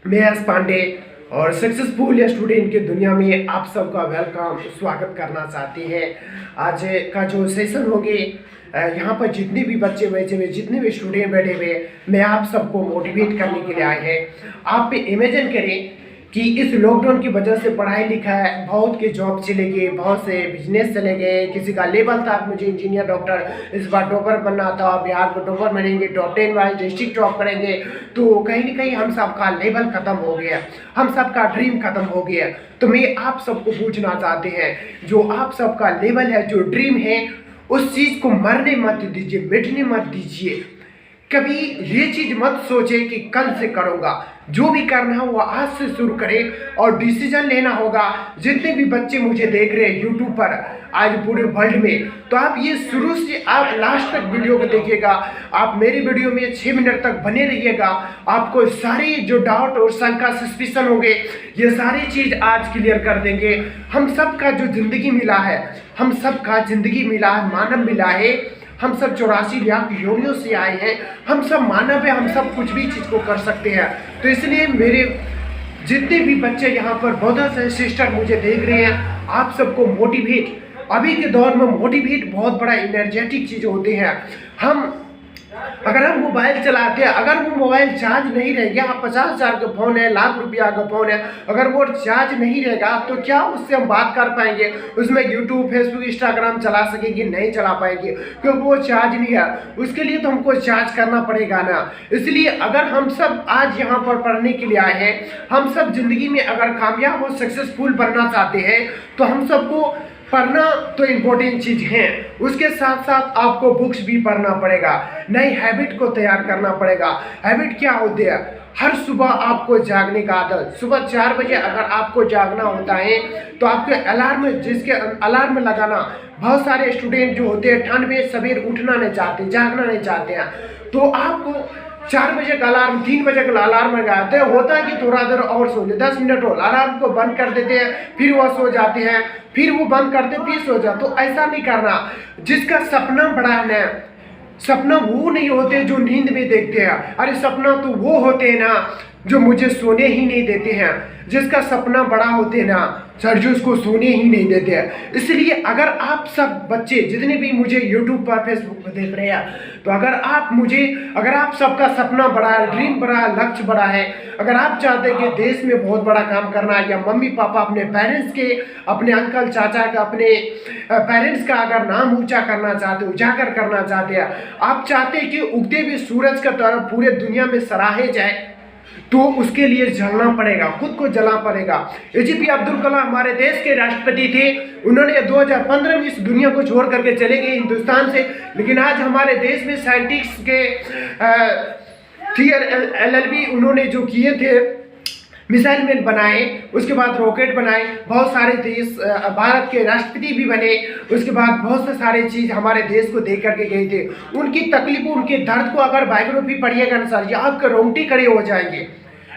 मैं एस पांडे और successful student की दुनिया में आप सबका वेलकम स्वागत करना चाहते हैं। आज का जो सेशन होंगे यहाँ पर जितने भी बच्चे बैठे हुए, जितने भी स्टूडेंट बैठे हुए, मैं आप सबको मोटिवेट करने के लिए आए हैं। आप इमेजिन करें कि इस लॉकडाउन की वजह से पढ़ाई लिखाई बहुत के जॉब चले गए, बहुत से बिजनेस चले गए। किसी का लेवल था मुझे इंजीनियर डॉक्टर इस बार टॉपर बनना था, बिहार को टॉपर बनेंगे, टॉप 10 वाइज डिस्ट्रिक्ट टॉप करेंगे। तो कहीं ना कहीं हम सबका लेवल खत्म हो गया, हम सबका ड्रीम खत्म हो गया। तो मैं आप सबको पूछना चाहते हैं, जो आप सबका लेवल है, जो ड्रीम है, उस चीज को मरने मत दीजिए, मिटने मत दीजिए। कभी ये चीज मत सोचे कि कल से करूंगा। जो भी करना है वो आज से शुरू करें और डिसीजन लेना होगा। जितने भी बच्चे मुझे देख रहे हैं यूट्यूब पर आज पूरे वर्ल्ड में, तो आप ये शुरू से आप लास्ट तक वीडियो को देखिएगा। आप मेरी वीडियो में 6 मिनट तक बने रहिएगा। आपको सारी जो डाउट और शंका सस्पिशन होंगे, ये सारी चीज आज क्लियर कर देंगे। हम सबका जो जिंदगी मिला है, हम सबका जिंदगी मिला है, मानव मिला है। हम सब 84 लाख योनियों से आए हैं, हम सब मानव है, हम सब कुछ भी चीज को कर सकते हैं। तो इसलिए मेरे जितने भी बच्चे यहाँ पर ब्रदर्स एंड सिस्टर मुझे देख रहे हैं, आप सबको मोटिवेट, अभी के दौर में मोटिवेट बहुत बड़ा एनर्जेटिक चीज होते हैं। अगर हम मोबाइल चलाते हैं, अगर वो मोबाइल चार्ज नहीं रहेगा, 50,000 का फोन है, लाख रुपया का फोन है, अगर वो चार्ज नहीं रहेगा तो क्या उससे हम बात कर पाएंगे? उसमें यूट्यूब, फेसबुक, इंस्टाग्राम चला सकेंगे? नहीं चला पाएंगे, क्योंकि वो चार्ज नहीं है। उसके लिए तो हमको चार्ज करना पड़ेगा ना। इसलिए अगर हम सब आज यहाँ पर पढ़ने के लिए आए हैं, हम सब जिंदगी में अगर कामयाब और सक्सेसफुल बनना चाहते हैं, तो हम सबको पढ़ना तो इम्पोर्टेंट चीज है। उसके साथ साथ आपको बुक्स भी पढ़ना पड़ेगा, नई हैबिट को तैयार करना पड़ेगा। हैबिट क्या होती है? हर सुबह आपको जागने का आदत, सुबह 4 बजे अगर आपको जागना होता है तो आपके अलार्म, जिसके अलार्म लगाना, बहुत सारे स्टूडेंट जो होते हैं ठंड में सवेर उठना नहीं चाहते, जागना नहीं चाहते हैं, तो आपको 4 बजे का अलार्म, 3 बजे का अलार्म लगाते हैं। होता है कि थोड़ा देर और सो ले, 10 मिनट हो, अलार्म को बंद कर देते हैं, फिर वह सो जाते हैं, फिर वो बंद करते फिर सो जाते। तो ऐसा नहीं करना। जिसका सपना बड़ा है ना, सपना वो नहीं होते जो नींद में देखते हैं। अरे सपना तो वो होते हैं ना जो मुझे सोने ही नहीं देते हैं। जिसका सपना बड़ा होते हैं ना सर, जो उसको सोने ही नहीं देते हैं। इसलिए अगर आप सब बच्चे जितने भी मुझे यूट्यूब पर, फेसबुक पर देख रहे हैं, तो अगर आप सबका सपना बड़ा है, ड्रीम बड़ा है, लक्ष्य बड़ा है, अगर आप चाहते हैं कि देश में बहुत बड़ा काम करना है, या मम्मी पापा अपने पेरेंट्स के, अपने अंकल चाचा का, अपने पेरेंट्स का अगर नाम ऊंचा करना चाहते, उजागर करना चाहते हैं, आप चाहते हैं कि उगते हुए सूरज का तरफ पूरे दुनिया में सराहे जाए, तो उसके लिए जलना पड़ेगा, खुद को जलना पड़ेगा। एपीजे अब्दुल कलाम हमारे देश के राष्ट्रपति थे। उन्होंने 2015 में इस दुनिया को छोड़ करके चले गए हिंदुस्तान से, लेकिन आज हमारे देश में साइंटिस्ट के LLB उन्होंने जो किए थे, मिसाइल मैन बनाए, उसके बाद रॉकेट बनाए, बहुत सारे देश, भारत के राष्ट्रपति भी बने, उसके बाद बहुत से सारे चीज हमारे देश को दे करके गए थे। उनकी तकलीफों, उनके दर्द को अगर बायोग्राफी पढ़िएगा ना सर, आपके रोंगटे खड़े हो जाएंगे,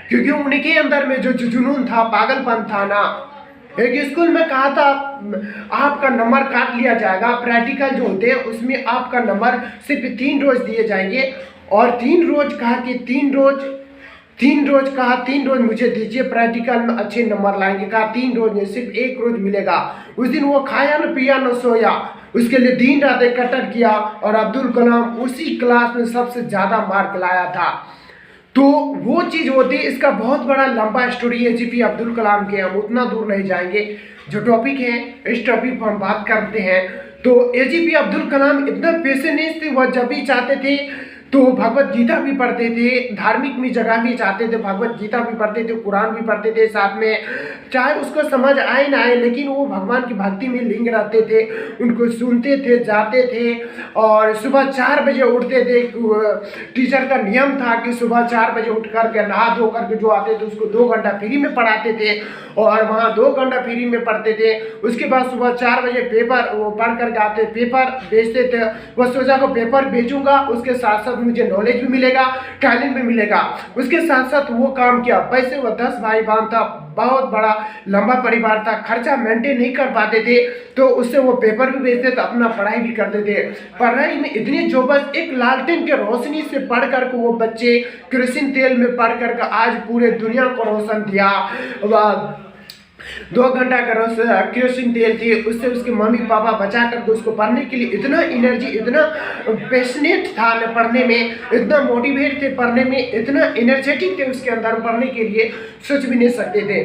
क्योंकि उनके अंदर में जो जुनून था, पागलपन था ना। एक स्कूल में कहा था आपका नंबर काट लिया जाएगा, प्रैक्टिकल जो होते हैं उसमें आपका नंबर सिर्फ 3 रोज दिए जाएंगे, और 3 रोज कहा कि 3 रोज मुझे दीजिए, प्रैक्टिकल में अच्छे नंबर लाएंगे। कहा 3 रोज नहीं, सिर्फ 1 रोज मिलेगा। उस दिन वो खाया न पिया न सोया, उसके लिए दिन रात इकट्ठा किया, और अब्दुल कलाम उसी क्लास में सबसे ज्यादा मार्क लाया था। तो वो चीज होती है। इसका बहुत बड़ा लंबा स्टोरी है एपीजे अब्दुल कलाम के, हम उतना दूर नहीं जाएंगे। जो टॉपिक है, इस टॉपिक पर हम बात करते हैं। तो एपीजे अब्दुल कलाम इतना पैशनेट थे, वह जब भी चाहते थे तो भगवत गीता भी पढ़ते थे, धार्मिक भी जगह भी चाहते थे, भगवत गीता भी पढ़ते थे, कुरान भी पढ़ते थे साथ में, चाहे उसको समझ आए ना आए, लेकिन वो भगवान की भक्ति में लीन रहते थे, उनको सुनते थे, जाते थे, और सुबह 4 बजे उठते थे। टीचर का नियम था कि सुबह 4 बजे उठ करके नहा धो करके जो आते थे उसको 2 घंटा फ्री में पढ़ाते थे, और वहाँ 2 घंटा फ्री में पढ़ते थे। उसके बाद सुबह 4 बजे पेपर वो पढ़ करके आते, पेपर बेचते थे। वह सोचा को पेपर बेचूंगा, उसके साथ साथ साथ मुझे नॉलेज भी मिलेगा, टैलेंट भी मिलेगा। उसके साथ साथ वो काम किया। पैसे वो 10 भाई बहन था, बहुत बड़ा लंबा परिवार था, खर्चा मेंटेन नहीं कर पाते थे, तो उससे वो पेपर भी बेचते थे, अपना पढ़ाई भी करते थे। पढ़ाई में इतनी जो बस एक लालटेन के रोशनी से पढ़ कर वो बच्चे केरोसिन तेल में पढ़ कर आज पूरे दुनिया को रोशन दिया। 2 घंटा का केरोसिन तेल थी, उससे उसके मम्मी पापा बचा करके उसको पढ़ने के लिए इतना एनर्जी, इतना पैशनेट था पढ़ने में, इतना मोटिवेट थे पढ़ने में, इतना एनर्जेटिक थे उसके अंदर पढ़ने के लिए, सोच भी नहीं सकते थे।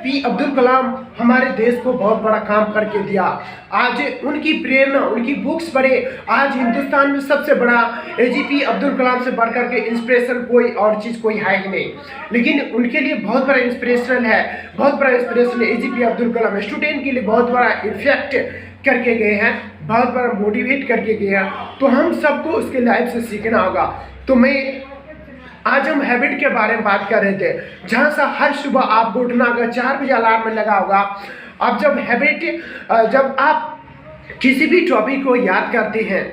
APJ अब्दुल कलाम हमारे देश को बहुत बड़ा काम करके दिया। आज उनकी प्रेरणा, उनकी बुक्स पढ़े, आज हिंदुस्तान में सबसे बड़ा APJ अब्दुल कलाम से बढ़कर के इंस्पिरेशन कोई और चीज़ कोई है ही नहीं। लेकिन उनके लिए बहुत बड़ा इंस्पिरेशन है, बहुत बड़ा inspiration APJ Abdul Kalam student के लिए बहुत बड़ा इफेक्ट करके गए हैं, बहुत बड़ा मोटिवेट करके गए हैं। तो हम सबको उसके लाइफ से सीखना होगा। तो आज हम हैबिट के बारे में बात कर रहे थे, जहाँ से हर सुबह आपको उठना अगर 4 बजे अलार्म में लगा होगा। अब जब आप किसी भी टॉपिक को याद करते हैं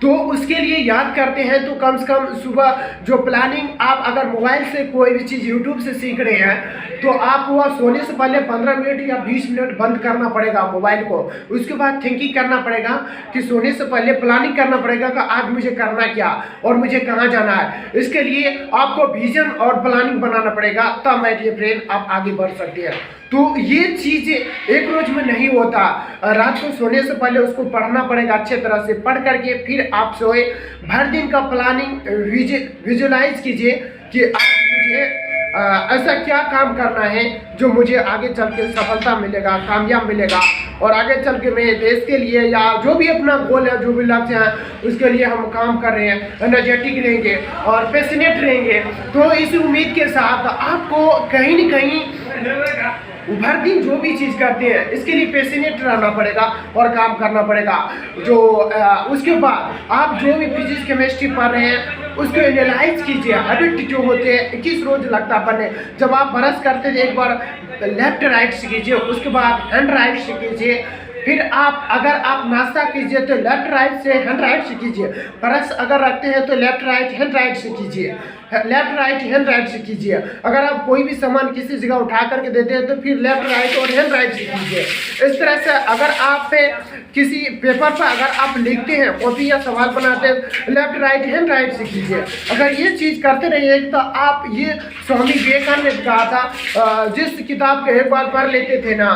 तो उसके लिए याद करते हैं तो कम से कम सुबह जो प्लानिंग, आप अगर मोबाइल से कोई भी चीज़ यूट्यूब से सीख रहे हैं तो आप वह सोने से पहले 15 मिनट या 20 मिनट बंद करना पड़ेगा मोबाइल को। उसके बाद थिंकिंग करना पड़ेगा कि सोने से पहले प्लानिंग करना पड़ेगा कि आज मुझे करना क्या और मुझे कहाँ जाना है। इसके लिए आपको विजन और प्लानिंग बनाना पड़ेगा, तब माय डियर फ्रेंड आप आगे बढ़ सकते हैं। तो ये चीज़ एक रोज में नहीं होता, रात को सोने से पहले उसको पढ़ना पड़ेगा, अच्छे तरह से पढ़ करके फिर आप सोए। भर दिन का प्लानिंग विजुलाइज कीजिए कि आज मुझे ऐसा क्या काम करना है जो मुझे आगे चल के सफलता मिलेगा, कामयाब मिलेगा, और आगे चल के मेरे देश के लिए या जो भी अपना गोल है, जो भी लक्ष्य है, उसके लिए हम काम कर रहे हैं, एनर्जेटिक रहेंगे और पैशनेट रहेंगे। तो इस उम्मीद के साथ आपको कहीं न कहीं भर दिन जो भी चीज़ करते हैं इसके लिए पैशनेट रहना पड़ेगा और काम करना पड़ेगा। उसके बाद आप जो भी फिजिक्स केमिस्ट्री पढ़ रहे हैं उसको एनालाइज कीजिए। हैबिट जो होते हैं 21 रोज लगता बनने। जब आप ब्रश करते थे एक बार लेफ्ट राइट सीखिए, उसके बाद हैंड राइट सीखिए, फिर अगर आप नाश्ता कीजिए तो लेफ्ट राइट से हैंड राइट सीखिए। ब्रश अगर रखते हैं तो लेफ्ट राइट हैंड राइट सीखिए, लेफ्ट राइट हैंड राइट सीखिए। अगर आप कोई भी सामान किसी जगह उठा करके देते हैं तो फिर लेफ्ट राइट और हैंड राइट सीखिए। इस तरह से अगर आप किसी पेपर पर अगर आप लिखते हैं, कॉपी या सवाल बनाते हैं, लेफ्ट राइट हैंड राइट सीखिए। अगर ये चीज़ करते रहिए तो आप, ये स्वामी विवेकानंद ने कहा था, जिस किताब को एक बार पढ़ लेते थे ना,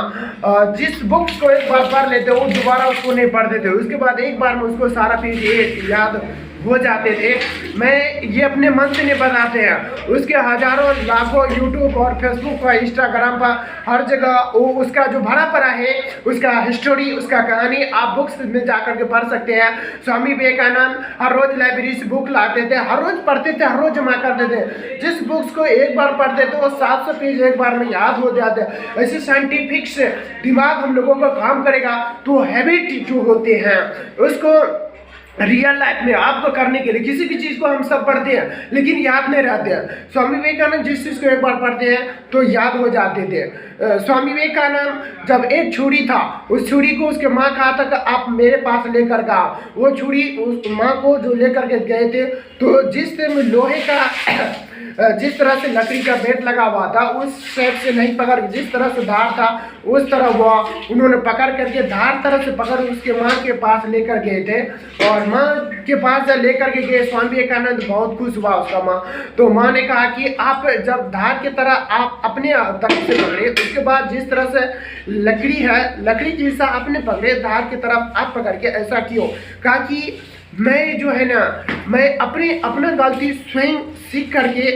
जिस बुक्स को एक बार पढ़ लेते वो दोबारा उसको नहीं पढ़ते थे, उसके बाद एक बार में उसको सारा पेज याद हो जाते थे। मैं ये अपने मन से नहीं बताते हैं, उसके हजारों लाखों यूट्यूब और फेसबुक पर, इंस्टाग्राम पर, हर जगह वो उसका जो भरा पड़ा है, उसका हिस्टोरी, उसका कहानी आप बुक्स में जा कर के पढ़ सकते हैं। स्वामी विवेकानंद हर रोज लाइब्रेरी से बुक लाते थे, हर रोज पढ़ते थे, हर रोज जमा करते थे। जिस बुक्स को एक बार पढ़ते थे वो 700 पेज एक बार में याद हो जाते। ऐसे साइंटिफिक से दिमाग हम लोगों का काम करेगा तो हैबिट जो होते हैं उसको रियल लाइफ में आपको करने के लिए, किसी भी चीज़ को हम सब पढ़ते हैं लेकिन याद नहीं रहते हैं। स्वामी विवेकानंद जिस चीज़ को एक बार पढ़ते हैं तो याद हो जाते थे। स्वामी विवेकानंद जब एक छुरी था, उस छुरी को उसके माँ कहा था कि आप मेरे पास लेकर का, वो छुरी उस माँ को जो लेकर के गए थे तो जिस लोहे का जिस तरह से लकड़ी का बेट लगा हुआ था उस शेप से नहीं पकड़, जिस तरह से धार था उस तरह हुआ, उन्होंने पकड़ करके धार तरह से पकड़ उसके माँ के पास लेकर गए थे। और माँ के पास लेकर के गए, स्वामी विवेकानंद बहुत खुश हुआ उसका माँ। तो माँ ने कहा कि आप जब धार की तरह आप अपने तरफ से पकड़े, उसके बाद जिस तरह से लकड़ी है, लकड़ी की हिस्सा आपने पकड़े, धार की तरफ आप पकड़ के ऐसा क्यों? कहा कि मैं जो है ना, मैं अपना गलती स्वयं सीख करके,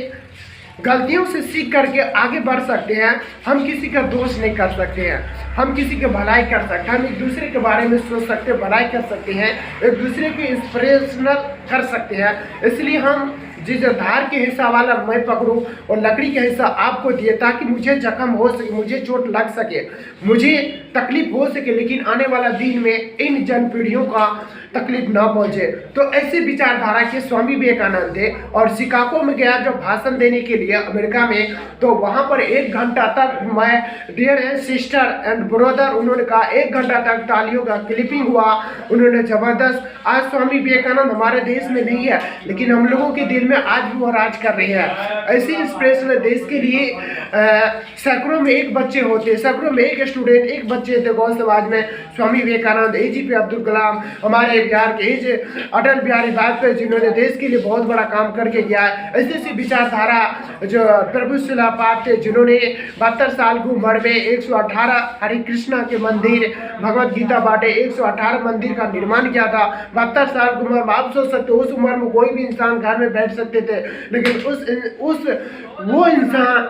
गलतियों से सीख करके आगे बढ़ सकते हैं। हम किसी का दोष नहीं कर सकते हैं, हम किसी की भलाई कर सकते हैं, हम एक दूसरे के बारे में सोच सकते हैं, भलाई कर सकते हैं, एक दूसरे की इंस्पिरेशनल कर सकते हैं। इसलिए हम जिस धार के हिस्सा वाला मैं पकड़ूं और लकड़ी का हिस्सा आपको दिए ताकि मुझे जख्म हो सके, मुझे चोट लग सके, मुझे तकलीफ हो सके, लेकिन आने वाला दिन में इन जन पीढ़ियों का तकलीफ ना पहुंचे। तो ऐसे विचारधारा के स्वामी विवेकानंद थे और शिकागो में गया जब भाषण देने के लिए अमेरिका में, तो वहां पर 1 घंटा तक मैं dear and sister and brother, उन्होंने कहा 1 घंटा तक तालियों का क्लिपिंग हुआ, उन्होंने जबरदस्त। आज स्वामी विवेकानंद हमारे देश में नहीं है, लेकिन हम लोगों के दिल में आज भी वो राज कर रहे हैं। ऐसी इंस्पिरेशनल देश के लिए सैकड़ों में एक बच्चे होते, सैकड़ों में एक स्टूडेंट, एक बच्चे थे गौ समाज में। स्वामी विवेकानंद, APJ अब्दुल कलाम, हमारे बिहार के अटल बिहारी वाजपेयी जिन्होंने देश के लिए बहुत बड़ा काम करके गया है। ऐसी विचारधारा जो प्रभु शिला पाठ थे, जिन्होंने 72 साल की उम्र में 118 हरे कृष्णा के मंदिर, भगवत गीता बांटे, 118 मंदिर का निर्माण किया था। 72 साल की उम्र में आप सोच सकते हो, उस उम्र में कोई भी इंसान घर में बैठ सकते थे, लेकिन वो इंसान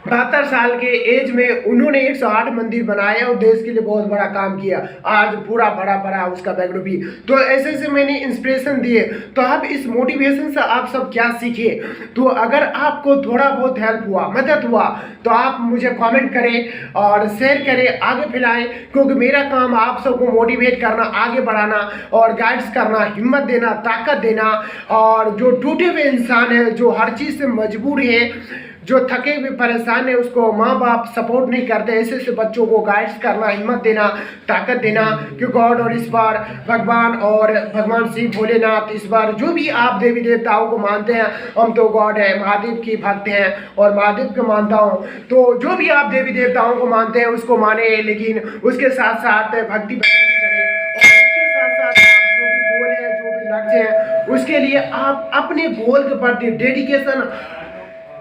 72 साल के एज में उन्होंने 108 मंदिर बनाए और देश के लिए बहुत बड़ा काम किया। आज पूरा बड़ा बड़ा उसका बैकग्राउंड भी। तो ऐसे से मैंने इंस्पिरेशन दिए। तो अब इस मोटिवेशन से आप सब क्या सीखे? तो अगर आपको थोड़ा बहुत हेल्प हुआ, मदद हुआ, तो आप मुझे कमेंट करें और शेयर करें, आगे फैलाएं, क्योंकि मेरा काम आप सबको मोटिवेट करना, आगे बढ़ाना और गाइड्स करना, हिम्मत देना, ताकत देना। और जो टूटे हुए इंसान है, जो हर चीज़ से मजबूर है, जो थके हुए परेशान है, उसको माँ बाप सपोर्ट नहीं करते, ऐसे ऐसे बच्चों को गाइड्स करना, हिम्मत देना, ताकत देना। कि गॉड और इस बार भगवान और भगवान शिव भोलेनाथ, इस बार जो भी आप देवी देवताओं को मानते हैं, हम तो गॉड है, महादेव की भक्त हैं और महादेव को मानता हूँ। तो जो भी आप देवी देवताओं को मानते हैं उसको माने, लेकिन उसके साथ साथ भक्ति भजन भी करें। और उसके साथ साथ आप जो भी गोल है, जो भी लक्ष्य है, उसके लिए आप अपने गोल के प्रति डेडिकेशन,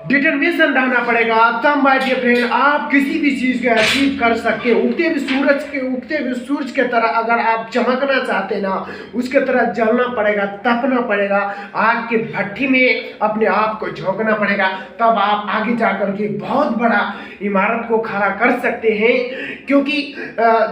डिटर्मिनेशन रहना पड़ेगा। तब माय डियर फ्रेंड आप किसी भी चीज़ को अचीव कर सकते। उगते हुए सूरज के तरह अगर आप चमकना चाहते ना, उसके तरह जलना पड़ेगा, तपना पड़ेगा, आग के भट्टी में अपने आप को झोंकना पड़ेगा। तब आप आगे जाकर के बहुत बड़ा इमारत को खड़ा कर सकते हैं। क्योंकि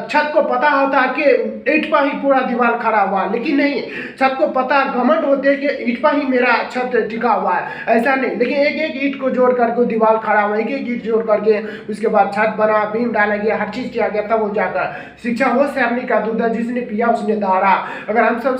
छत को पता होता है कि ईंट पर ही पूरा दीवार खड़ा हुआ, लेकिन नहीं, छत को पता घमंड होते कि ईंट पर ही मेरा छत टिका हुआ है, ऐसा नहीं। लेकिन एक एक ईंट को जोड़ करके दीवार खड़ा हुआ, एक एक ईंट जोड़ करके उसके बाद छत बना, बीम डाला गया, हर चीज किया गया, तब हो जाकर शिक्षा वो शैरनी का दूध है, जिसने पिया उसने दहाड़ा। अगर हम सब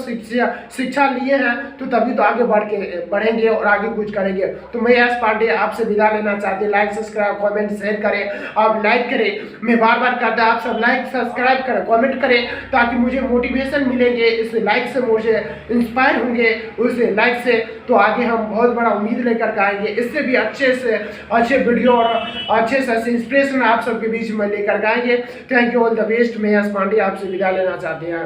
शिक्षा लिए हैं तो तभी तो आगे बढ़ेंगे और आगे कुछ करेंगे। तो मैं यश पांडे आपसे विदा लेना चाहते हैं। लाइक सब्सक्राइब कमेंट शेयर करें, आप लाइक करें, मैं बार बार कहता आप सब लाइक सब्सक्राइब करें, कमेंट करें, ताकि मुझे मोटिवेशन मिलेंगे। इस लाइक से मुझे इंस्पायर होंगे, उस लाइक से तो आगे हम बहुत बड़ा उम्मीद लेकर आएंगे। इससे भी अच्छे से अच्छे वीडियो और अच्छे से इंस्पिरेशन आप सबके बीच में लेकर आएंगे। Thank you all the best. मैं यश पांडे आपसे विदा लेना चाहते हैं।